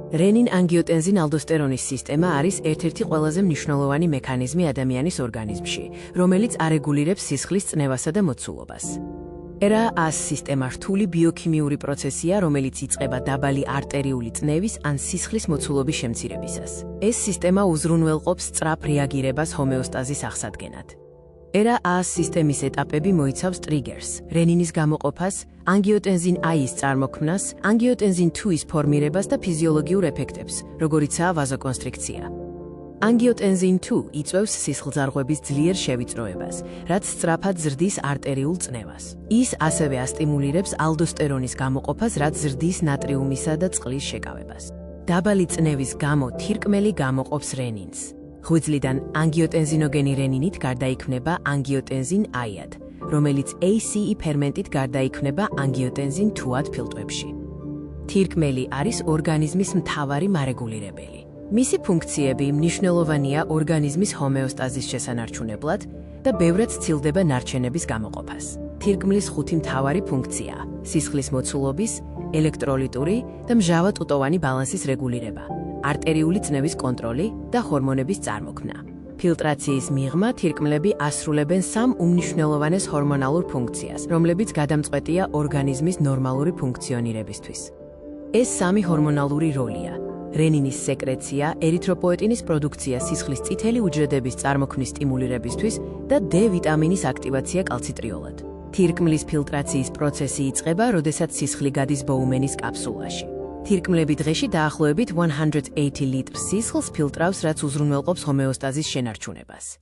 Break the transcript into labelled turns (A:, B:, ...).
A: რენინ-ანგიოტენზინ-ალდოსტერონის სისტემა არის ერთ-ერთი ყველაზე მნიშვნელოვანი მექანიზმი ადამიანის ორგანიზმში, რომელიც არეგულირებს სისხლის წნევასა და მოცულობას. RAS სისტემა რთული ბიოქიმიური პროცესია, რომელიც იწყება დაბალი არტერიული წნევის ან სისხლის მოცულობის შემცირებისას. ეს სისტემა უზრუნველყოფს სწრაფ რეაგირებას ჰომეოსტაზის აღსადგენად. RAS სისტემის ეტაპები მოიცავს ტრიგერს, რენინის გამოყოფას, ანგიოტენზინ I-ის წარმოქმნას, ანგიოტენზინ II-ის ფორმირებას და ფიზიოლოგიურ ეფექტებს, როგორიცაა ვაზოკონსტრიქცია. ანგიოტენზინ II იწვევს სისხლძარღვების ძლიერ შევიწროებას, რაც სწრაფად ზრდის არტერიულ წნევას. ის ასევე ასტიმულირებს ალდოსტერონის გამოყოფას, რაც ზრდის ნატრიუმისა და წყლის შეკავებას. დაბალი წნევის გამო თირკმელი გამოყოფს რენინს. ღვიძლიდან ანგიოტენზინოგენი რენინით გარდაიქმნება ანგიოტენზინ I-ად, რომელიც ACE ფერმენტით გარდაიქმნება ანგიოტენზინ II-ად ფილტვებში. თირკმელი არის ორგანიზმის მთავარი მარეგულირებელი. მისი ფუნქციები მნიშვნელოვანია ორგანიზმის ჰომეოსტაზის შესანარჩუნებლად და ბევრად სცილდება ნარჩენების გამოყოფას. თირკმლის ხუთი მთავარი ფუნქციაა: სისხლის მოცულობის, ელექტროლიტური და მჟავა-ტუტოვანი ბალანსის რეგულირება, არტერიული წნევის კონტროლი და ჰორმონების წარმოქმნა. ფილტრაციის მიღმა თირკმლები ასრულებენ სამ უმნიშვნელოვანეს ჰორმონალურ ფუნქციას, რომლებიც გადამწყვეტია ორგანიზმის ნორმალური ფუნქციონირებისთვის. ეს სამი ჰორმონალური როლია: რენინის სეკრეცია, ერითროპოეტინის პროდუქცია სისხლის წითელი უჯრედების წარმოქმნის სტიმულირებისთვის და D ვიტამინის აქტივაცია კალციტრიოლად. თირკმლის ფილტრაციის პროცესი იწყება, როდესაც სისხლი გადის ბოუმენის კაფსულაში. თირკმლები დღეში დაახლოებით 180 ლიტრ სისხლს ფილტრავს, რაც უზრუნველყოფს ჰომეოსტაზის შენარჩუნებას.